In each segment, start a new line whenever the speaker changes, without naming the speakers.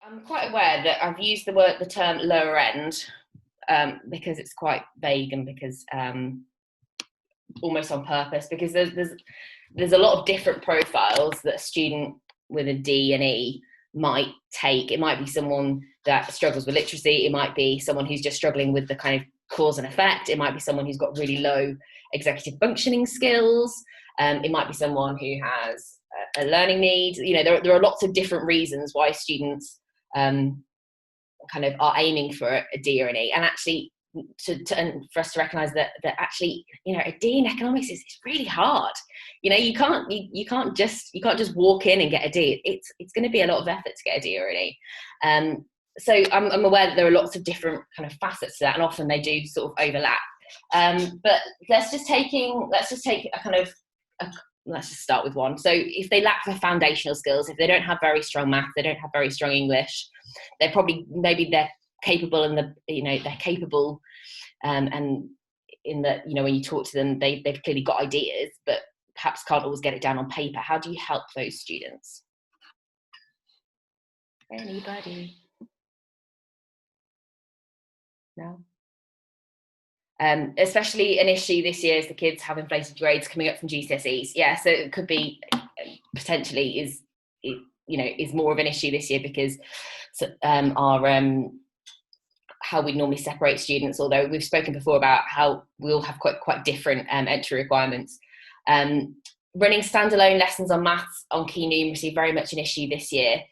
I'm quite aware that I've used the term lower end because it's quite vague and because almost on purpose, because there's a lot of different profiles that a student with a D and E might take. It might be someone that struggles with literacy. It might be someone who's just struggling with the kind of cause and effect. It might be someone who's got really low executive functioning skills. It might be someone who has a learning need. There are lots of different reasons why students kind of are aiming for a D or an E. And actually, and for us to recognise that actually, a D in economics is really hard. You can't just walk in and get a D. It's going to be a lot of effort to get a D or an E. So I'm aware that there are lots of different kind of facets to that, and often they do sort of overlap. But let's just start with one. So if they lack the foundational skills, if they don't have very strong math, they don't have very strong English, they're capable, and they're capable, and in that, when you talk to them, they've clearly got ideas, but perhaps can't always get it down on paper. How do you help those students? Anybody? No? Especially an issue this year is the kids have inflated grades coming up from GCSEs. Yeah, so it could be potentially is more of an issue this year because our how we normally separate students, although we've spoken before about how we all have quite different entry requirements. Running standalone lessons on maths, on key numeracy, very much an issue this year.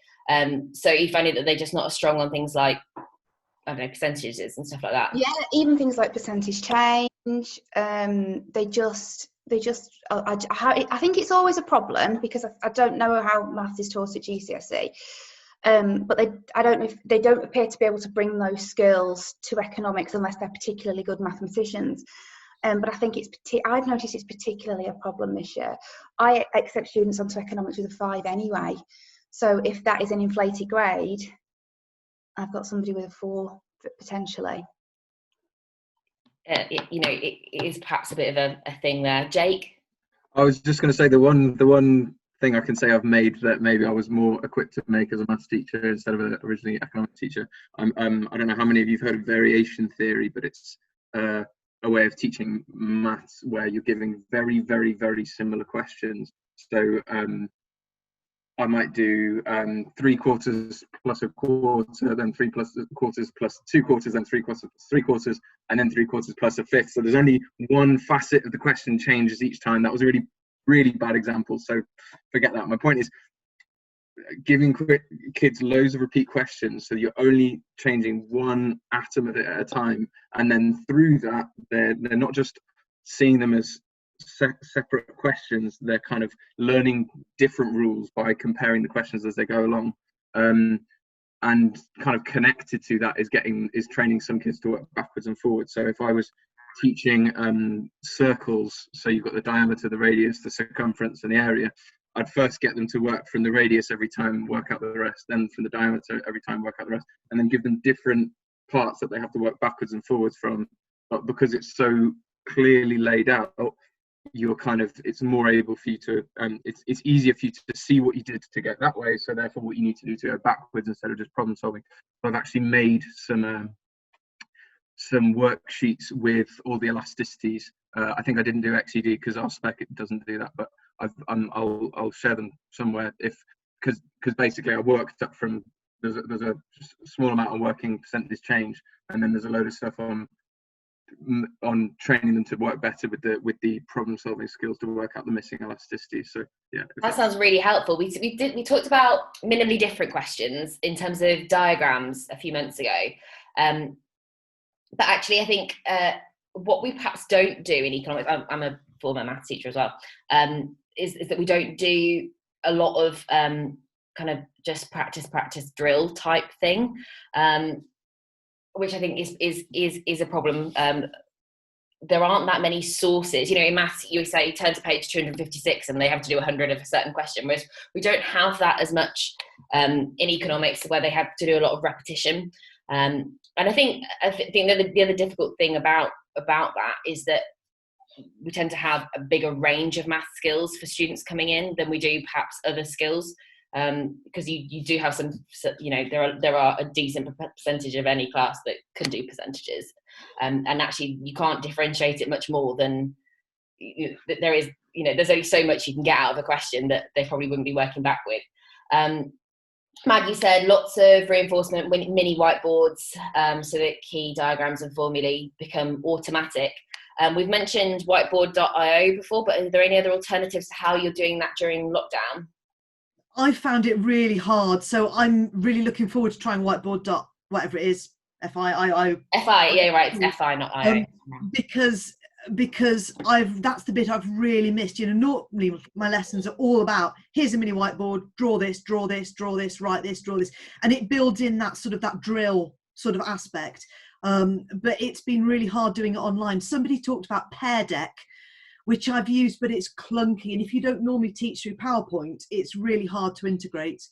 So you find it that they're just not as strong on things like, I don't know, percentages and stuff like that.
Yeah, even things like percentage change. I think it's always a problem because I don't know how maths is taught at GCSE. But I don't know if they don't appear to be able to bring those skills to economics unless they're particularly good mathematicians. But I think I've noticed it's particularly a problem this year. I accept students onto economics with a 5 anyway. So if that is an inflated grade, I've got somebody with a 4 potentially.
It is perhaps a bit of a thing there. Jake?
I was just going to say the one thing I can say I've made that maybe I was more equipped to make as a maths teacher instead of an originally economics teacher. I don't know how many of you have heard of variation theory, but it's a way of teaching maths where you're giving very, very, very similar questions. So I might do 3/4 plus a quarter, then 3 quarters plus 2 quarters, then 3 quarters plus 3 quarters, and then 3 quarters plus a fifth. So there's only one facet of the question changes each time. That was a really, really bad example, so forget that. My point is giving kids loads of repeat questions, so you're only changing one atom of it at a time, and then through that they're not just seeing them as separate questions, they're kind of learning different rules by comparing the questions as they go along, and kind of connected to that is training some kids to work backwards and forwards. So if I was teaching circles, so you've got the diameter, the radius, the circumference and the area, I'd first get them to work from the radius every time, work out the rest, then from the diameter every time, work out the rest, and then give them different parts that they have to work backwards and forwards from. But because it's so clearly laid out, it's more able for you to it's easier for you to see what you did to get that way, so therefore what you need to do to go backwards instead of just problem solving. I've actually made some worksheets with all the elasticities. I think I didn't do XED because our spec it doesn't do that, but I'll share them somewhere because basically I worked up from there's a small amount of working percentage change, and then there's a load of stuff on training them to work better with the problem solving skills to work out the missing elasticity. So yeah,
that sounds really helpful. We talked about minimally different questions in terms of diagrams a few months ago, but actually I think what we perhaps don't do in economics, I'm a former maths teacher as well, is that we don't do a lot of kind of just practice drill type thing, which I think is a problem. There aren't that many sources. In maths, you say turn to page 256 and they have to do 100 of a certain question, whereas we don't have that as much in economics, where they have to do a lot of repetition. And I think that the other difficult thing about that is that we tend to have a bigger range of math skills for students coming in than we do perhaps other skills. because you do have some, you know, there are a decent percentage of any class that can do percentages, and actually you can't differentiate it much more than there is, you know, there's only so much you can get out of a question that they probably wouldn't be working back with. Maggie said lots of reinforcement, mini whiteboards, so that key diagrams and formulae become automatic. We've mentioned whiteboard.io before, but are there any other alternatives to how you're doing that during lockdown?
I found it really hard, so I'm really looking forward to trying whiteboard whatever it is, FI,
yeah, right, it's FI, not IO.
Because that's the bit I've really missed. You know, normally my lessons are all about, here's a mini whiteboard, draw this, write this, draw this, and it builds in that sort of that drill sort of aspect. But it's been really hard doing it online. Somebody talked about Pear Deck, which I've used, but it's clunky, and if you don't normally teach through PowerPoint, it's really hard to integrate.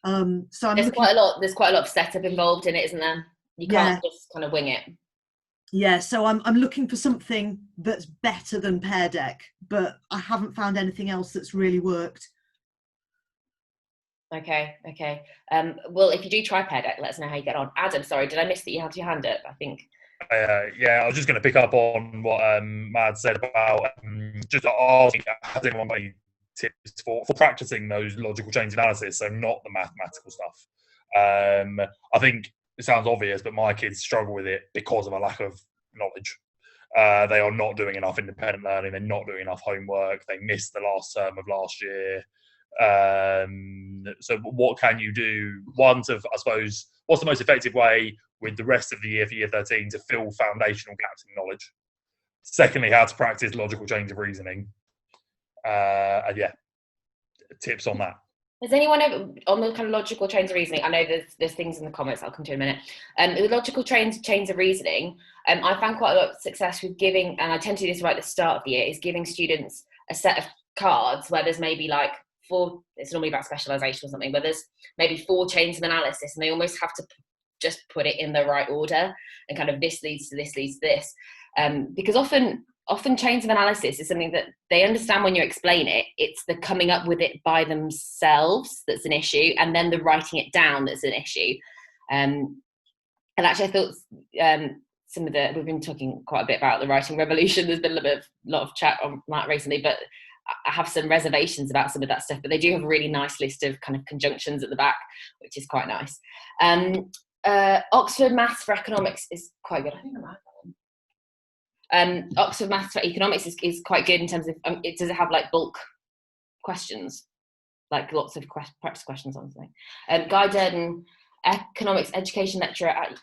So there's
quite a lot of setup involved in it, isn't there? You can't just kind of wing it.
Yeah, so I'm looking for something that's better than Pear Deck, but I haven't found anything else that's really worked.
Okay. Well, if you do try Pear Deck, let us know how you get on. Adam, sorry, did I miss that you had your hand up? I think.
Yeah, I was just going to pick up on what Mad said about just asking, has anyone got any tips for practicing those logical chains analysis, so not the mathematical stuff? I think it sounds obvious, but my kids struggle with it because of a lack of knowledge. They are not doing enough independent learning. They're not doing enough homework. They missed the last term of last year. So what can you do? One, I suppose, what's the most effective way with the rest of the year for year 13 to fill foundational gaps in knowledge? Secondly, how to practice logical chains of reasoning. And yeah, tips on that.
Has anyone ever, on the kind of logical chains of reasoning, I know there's things in the comments I'll come to in a minute. With logical chains of reasoning, I found quite a lot of success with giving, and I tend to do this right at the start of the year, is giving students a set of cards where there's maybe like 4, it's normally about specialisation or something, but there's maybe 4 chains of analysis, and they almost have to just put it in the right order, and kind of this leads to this leads to this. Because often chains of analysis is something that they understand when you explain it. It's the coming up with it by themselves that's an issue, and then the writing it down that's an issue. And actually, I thought we've been talking quite a bit about the writing revolution. There's been a lot of chat on that recently, but I have some reservations about some of that stuff. But they do have a really nice list of kind of conjunctions at the back, which is quite nice. Oxford Maths for Economics is quite good. I think I might have that one. Oxford Maths for Economics is quite good in terms of, does it have like bulk questions? Like lots of practice questions on something. Guy Durden, Economics Education Lecturer at,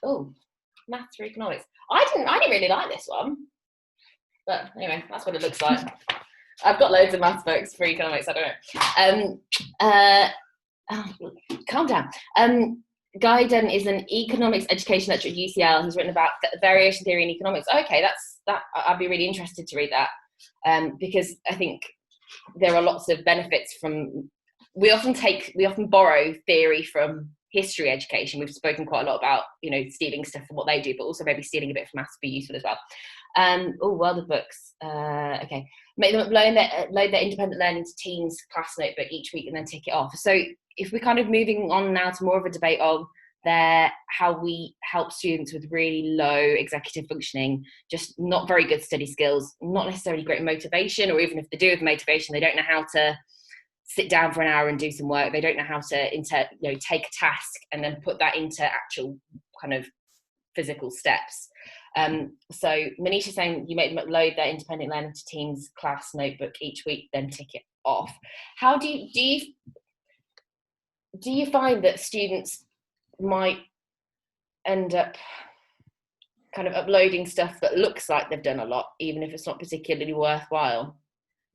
Maths for Economics. I didn't really like this one. But anyway, that's what it looks like. I've got loads of maths books for economics, I don't know. Calm down. Guy Dunn is an economics education lecturer at UCL. He's written about variation theory in economics. Okay, I'd be really interested to read that, because I think there are lots of benefits from. We often borrow theory from history education. We've spoken quite a lot about, stealing stuff from what they do, but also maybe stealing a bit from maths would be useful as well. World of books. Okay, make them load their independent learning to Teams class notebook each week and then tick it off. So if we're kind of moving on now to more of a debate on how we help students with really low executive functioning, just not very good study skills, not necessarily great motivation, or even if they do have motivation, they don't know how to sit down for an hour and do some work. They don't know how to take a task and then put that into actual kind of physical steps. So Manisha's saying you make them upload their independent learning to Teams class notebook each week, then tick it off. How do you find that students might end up kind of uploading stuff that looks like they've done a lot, even if it's not particularly worthwhile?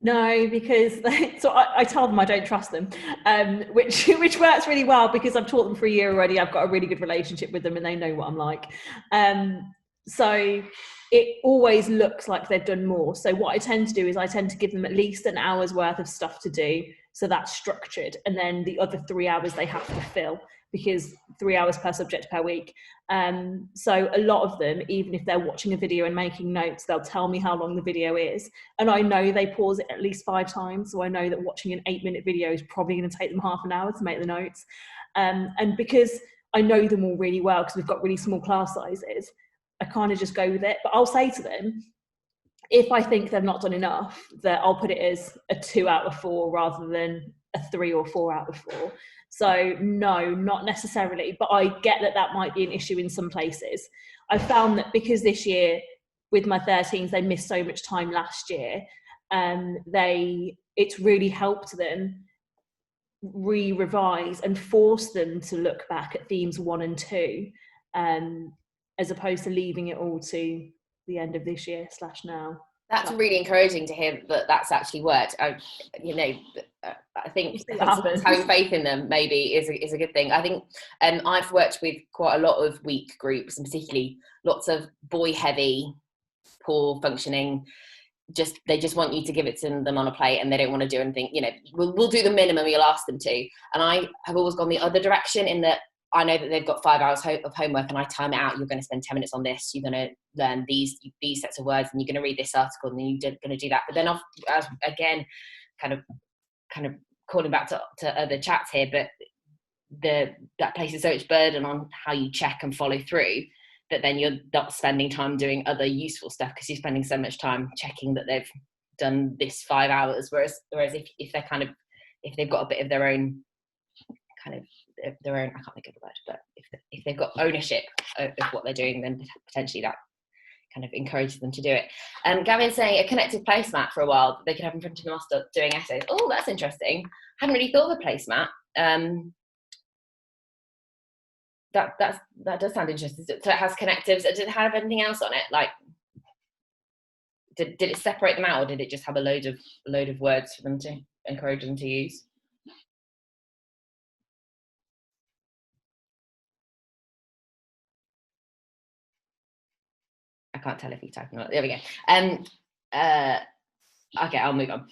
No, because I tell them I don't trust them, which works really well because I've taught them for a year already. I've got a really good relationship with them and they know what I'm like. So it always looks like they've done more. So what I tend to do is I tend to give them at least an hour's worth of stuff to do So that's structured. And then the other 3 hours they have to fill, because 3 hours per subject per week. So a lot of them, even if they're watching a video and making notes, they'll tell me how long the video is. And I know they pause it at least 5 times. So I know that watching an 8-minute video is probably going to take them half an hour to make the notes. And because I know them all really well, because we've got really small class sizes, I kind of just go with it. But I'll say to them, if I think they've not done enough, that I'll put it as a 2 out of 4 rather than a 3 or 4 out of 4. So no, not necessarily, but I get that that might be an issue in some places. I found that because this year with my 13s, they missed so much time last year, it's really helped them revise and force them to look back at themes 1 and 2, as opposed to leaving it all to the end of this year / now.
That's really encouraging to hear that that's actually worked. I think having faith in them maybe is a good thing. I think I've worked with quite a lot of weak groups, and particularly lots of boy heavy, poor functioning. They just want you to give it to them on a plate, and they don't want to do anything. We'll do the minimum you'll ask them to. And I have always gone the other direction, in that I know that they've got 5 hours of homework, and I time it out. You're going to spend 10 minutes on this. You're going to learn these sets of words, and you're going to read this article, and then you're going to do that. But then, again, kind of calling back to other chats here, but that places so much burden on how you check and follow through, that then you're not spending time doing other useful stuff, because you're spending so much time checking that they've done this 5 hours. Whereas if they've got a bit of their own I can't think of the word, but if they've got ownership of what they're doing, then potentially that kind of encourages them to do it. Gavin's saying a connected placemat for a while they could have in front of them whilst doing essays. Oh, that's interesting. Hadn't really thought of a placemat. That does sound interesting. So it has connectives. Did it have anything else on it? Like, did it separate them out, or did it just have a load of words for them to encourage them to use? I can't tell if you're typing or not. There we go. Okay, I'll move on.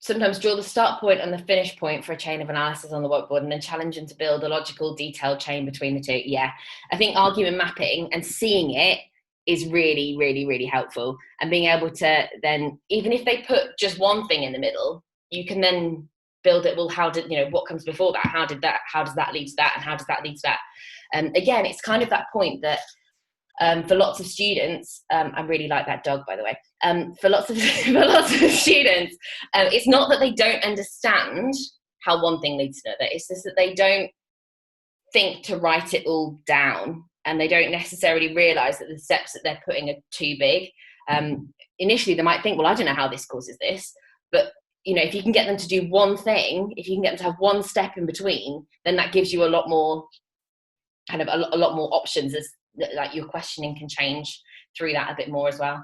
Sometimes draw the start point and the finish point for a chain of analysis on the whiteboard, and then challenge them to build a logical, detailed chain between the two. Yeah, I think argument mapping and seeing it is really, really, really helpful. And being able to then, even if they put just one thing in the middle, you can then build it. Well, what comes before that? How does that lead to that? And how does that lead to that? Again, it's kind of that point that, for lots of students, I really like that dog, by the way. For lots of students, it's not that they don't understand how one thing leads to another. It's just that they don't think to write it all down, and they don't necessarily realise that the steps that they're putting are too big. Initially, they might think, well, I don't know how this causes this, but if you can get them to do one thing, if you can get them to have one step in between, then that gives you a lot more options, as like your questioning can change through that a bit more as well.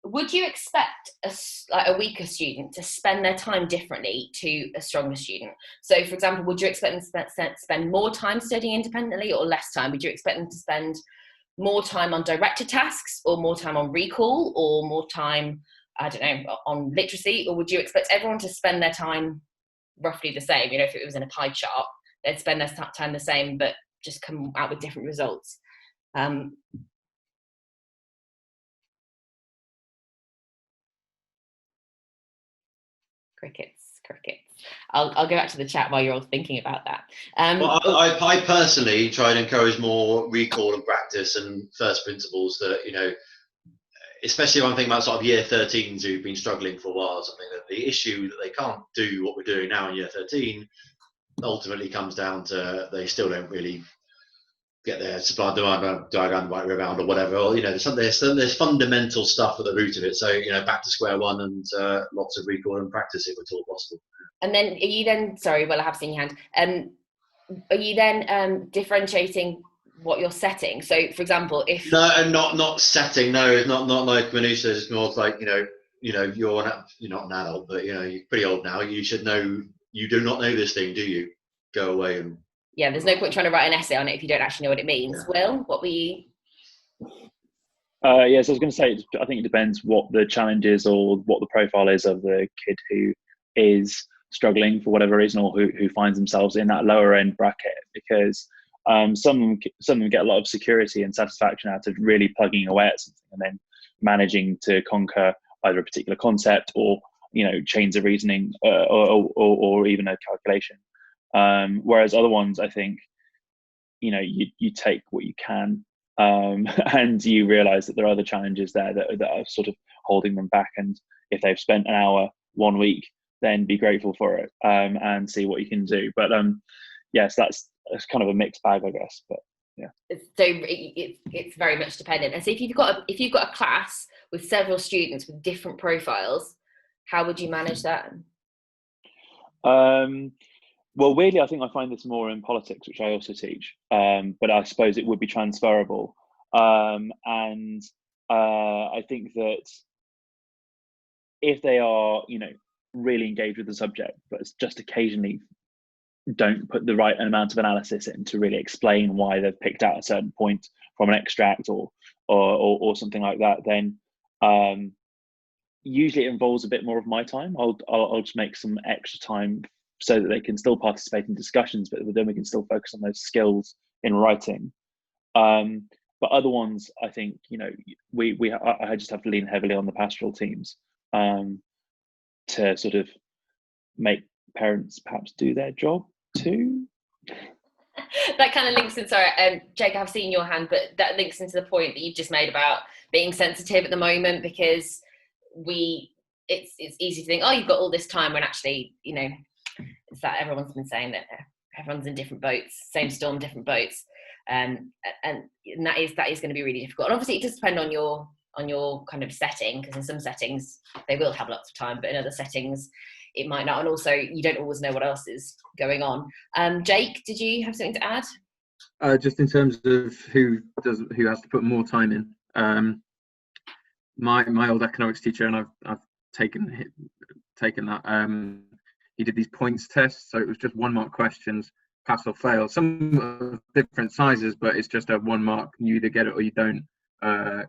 Would you expect a weaker student to spend their time differently to a stronger student? So, for example, would you expect them to spend more time studying independently or less time? Would you expect them to spend more time on directed tasks, or more time on recall, or more time, I don't know, on literacy? Or would you expect everyone to spend their time roughly the same? If it was in a pie chart, they'd spend their time the same, but just come out with different results. Crickets. I'll go back to the chat while you're all thinking about that.
Well, I personally try and encourage more recall and practice and first principles, that, especially when I'm thinking about sort of year 13s who've been struggling for a while or something, that the issue that they can't do what we're doing now in year 13 ultimately comes down to they still don't really get their supply and demand diagram right around, or whatever. Or, there's fundamental stuff at the root of it. So, back to square one, and lots of recall and practice if at all possible.
And then, are you then, sorry, well, I have seen your hand. Are you then differentiating what you're setting? So, for example, if
not setting. No, not like Manu says. It's more like you're not an adult, but you're pretty old now. You should know. You do not know this thing, do you? Go away and.
Yeah, there's no point trying to write an essay on it if you don't actually know what it means. Yeah. Will, what were you?
Yes, I was going to say, I think it depends what the challenge is or what the profile is of the kid who is struggling for whatever reason, or who finds themselves in that lower end bracket, because some of them get a lot of security and satisfaction out of really plugging away at something and then managing to conquer either a particular concept or chains of reasoning or even a calculation. Whereas other ones, I think, you take what you can, and you realize that there are other challenges there that are sort of holding them back. And if they've spent an hour 1 week, then be grateful for it, and see what you can do. But yes, that's kind of a mixed bag, I guess. But yeah.
So it's very much dependent. And so if you've got a class with several students with different profiles, how would you manage that?
Well, weirdly, I think I find this more in politics, which I also teach, but I suppose it would be transferable. And I think that if they are, really engaged with the subject, but just occasionally don't put the right amount of analysis in to really explain why they've picked out a certain point from an extract or something like that, then usually it involves a bit more of my time. I'll just make some extra time so that they can still participate in discussions, but then we can still focus on those skills in writing. But other ones, I think, I just have to lean heavily on the pastoral teams to sort of make parents perhaps do their job too.
That kind of links in, sorry, Jake, I've seen your hand, but that links into the point that you've just made about being sensitive at the moment, because it's easy to think, oh, you've got all this time, when actually, it's that everyone's been saying that everyone's in different boats, same storm, different boats, and that is going to be really difficult. And obviously it does depend on your kind of setting, because in some settings they will have lots of time, but in other settings it might not, and also you don't always know what else is going on. Jake, did you have something to add?
Just in terms of who has to put more time in. My old economics teacher, and I've taken that. He did these points tests, so it was just 1 mark questions, pass or fail. Some of different sizes, but it's just a 1 mark. You either get it or you don't. And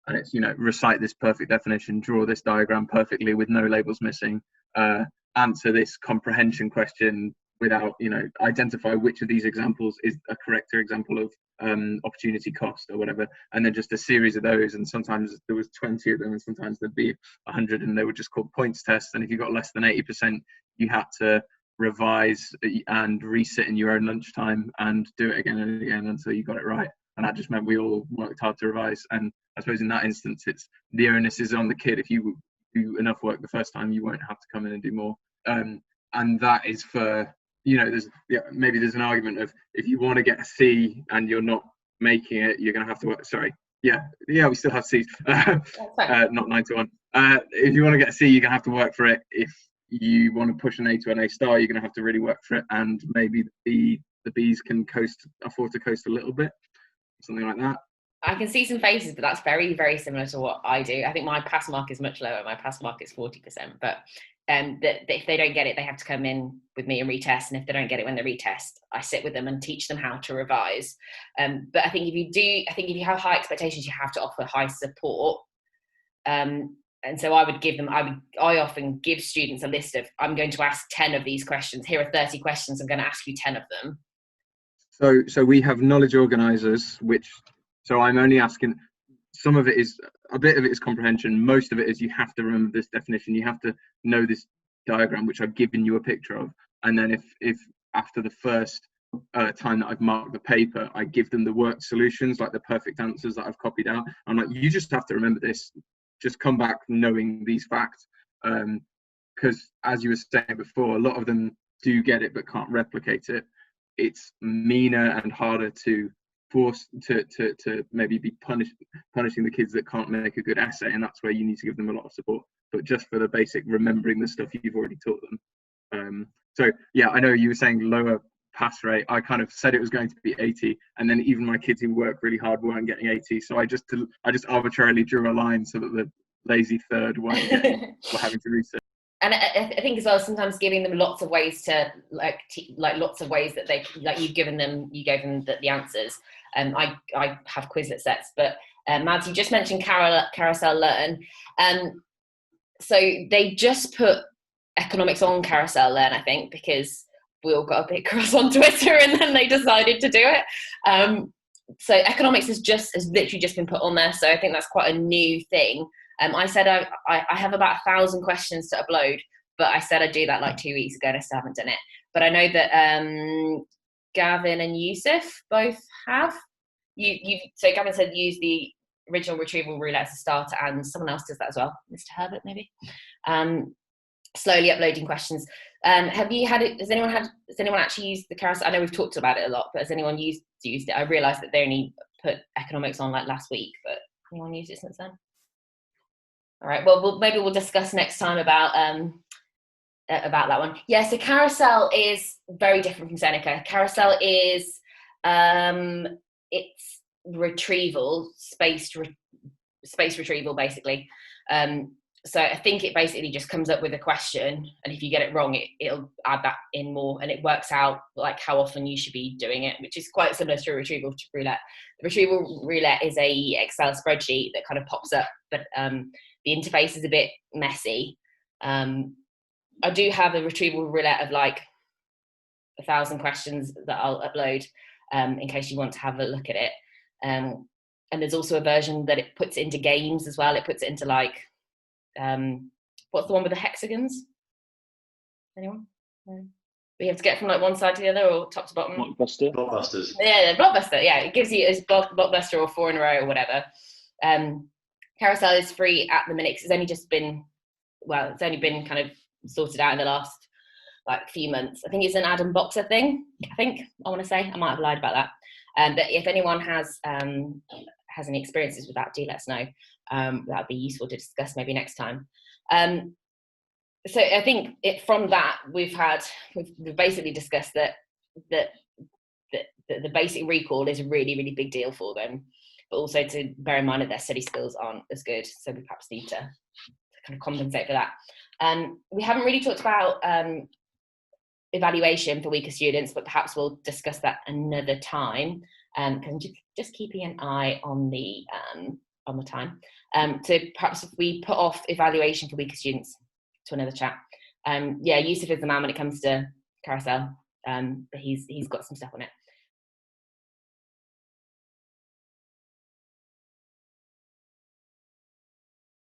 it's recite this perfect definition, draw this diagram perfectly with no labels missing, answer this comprehension question without identify which of these examples is a correcter example of opportunity cost or whatever, and then just a series of those. And sometimes there was 20 of them, and sometimes there'd be 100, and they were just called points tests. And if you got less than 80%, you had to revise and resit in your own lunchtime and do it again and again until you got it right. And that just meant we all worked hard to revise. And I suppose in that instance, it's the onus is on the kid. If you do enough work the first time, you won't have to come in and do more. And that is for, maybe there's an argument of, if you want to get a C and you're not making it, you're going to have to work. Sorry. Yeah, we still have C's. Not 9 to 1. If you want to get a C, you're going to have to work for it. If you want to push an A to an A star, you're going to have to really work for it. And maybe the Bs can afford to coast a little bit, something like that.
I can see some faces, but that's very, very similar to what I do. I think my pass mark is much lower. My pass mark is 40%, but that if they don't get it, they have to come in with me and retest. And if they don't get it when they retest, I sit with them and teach them how to revise. But I think if you have high expectations, you have to offer high support. And so I often give students a list of, I'm going to ask 10 of these questions. Here are 30 questions. I'm going to ask you 10 of them.
So we have knowledge organisers, so I'm only asking, some of it is, a bit of it is comprehension. Most of it is you have to remember this definition. You have to know this diagram, which I've given you a picture of. And then if after the first time that I've marked the paper, I give them the worked solutions, like the perfect answers that I've copied out. I'm like, you just have to remember this. Just come back knowing these facts. Because as you were saying before, a lot of them do get it but can't replicate it. It's meaner and harder to force to maybe be punishing the kids that can't make a good essay, and that's where you need to give them a lot of support. But just for the basic remembering the stuff you've already taught them. So yeah, I know you were saying lower pass rate. I kind of said it was going to be 80, and then even my kids who work really hard weren't getting 80. So I just arbitrarily drew a line so that the lazy third were having to research.
And I think as well, sometimes giving them lots of ways to lots of ways that they, like you gave them the answers. I have Quizlet sets, but Mads, you just mentioned Carousel Learn. So they just put a economics on carousel then, I think, because we all got a bit cross on Twitter and then they decided to do it. So economics has literally just been put on there. So I think that's quite a new thing. I said I have about 1,000 questions to upload, but I said I'd do that like 2 weeks ago and I still haven't done it. But I know that Gavin and Yusuf both have. So Gavin said use the original retrieval roulette as a starter, and someone else does that as well, Mr. Herbert maybe. Slowly uploading questions. Have you had it? Has anyone actually used the carousel? I know we've talked about it a lot, but has anyone used it? I realised that they only put economics on like last week, but anyone used it since then? All right. Well, maybe we'll discuss next time about that one. Yeah. So carousel is very different from Seneca. Carousel is it's retrieval, spaced retrieval, basically. So I think it basically just comes up with a question, and if you get it wrong, it'll add that in more, and it works out like how often you should be doing it, which is quite similar to a retrieval roulette. The retrieval roulette is a Excel spreadsheet that kind of pops up, but the interface is a bit messy. I do have a retrieval roulette of like 1,000 questions that I'll upload in case you want to have a look at it. And there's also a version that it puts into games as well. It puts it into like, what's the one with the hexagons? Anyone? We have to get from like one side to the other or top to bottom?
Blockbusters.
Yeah, Blockbuster. Yeah, it gives you a Blockbuster or 4 in a row or whatever. Carousel is free at the minute because it's only been kind of sorted out in the last like few months. I think it's an Adam Boxer thing. I want to say I might have lied about that. But if anyone has any experiences with that, do let us know. That'd be useful to discuss maybe next time. So I think from that we've basically discussed that the basic recall is a really, really big deal for them, but also to bear in mind that their study skills aren't as good, so we perhaps need to kind of compensate for that. We haven't really talked about evaluation for weaker students, but perhaps we'll discuss that another time, because I'm just keeping an eye on the time. So perhaps if we put off evaluation for weaker students to another chat. Yusuf is the man when it comes to carousel, but he's got some stuff on it.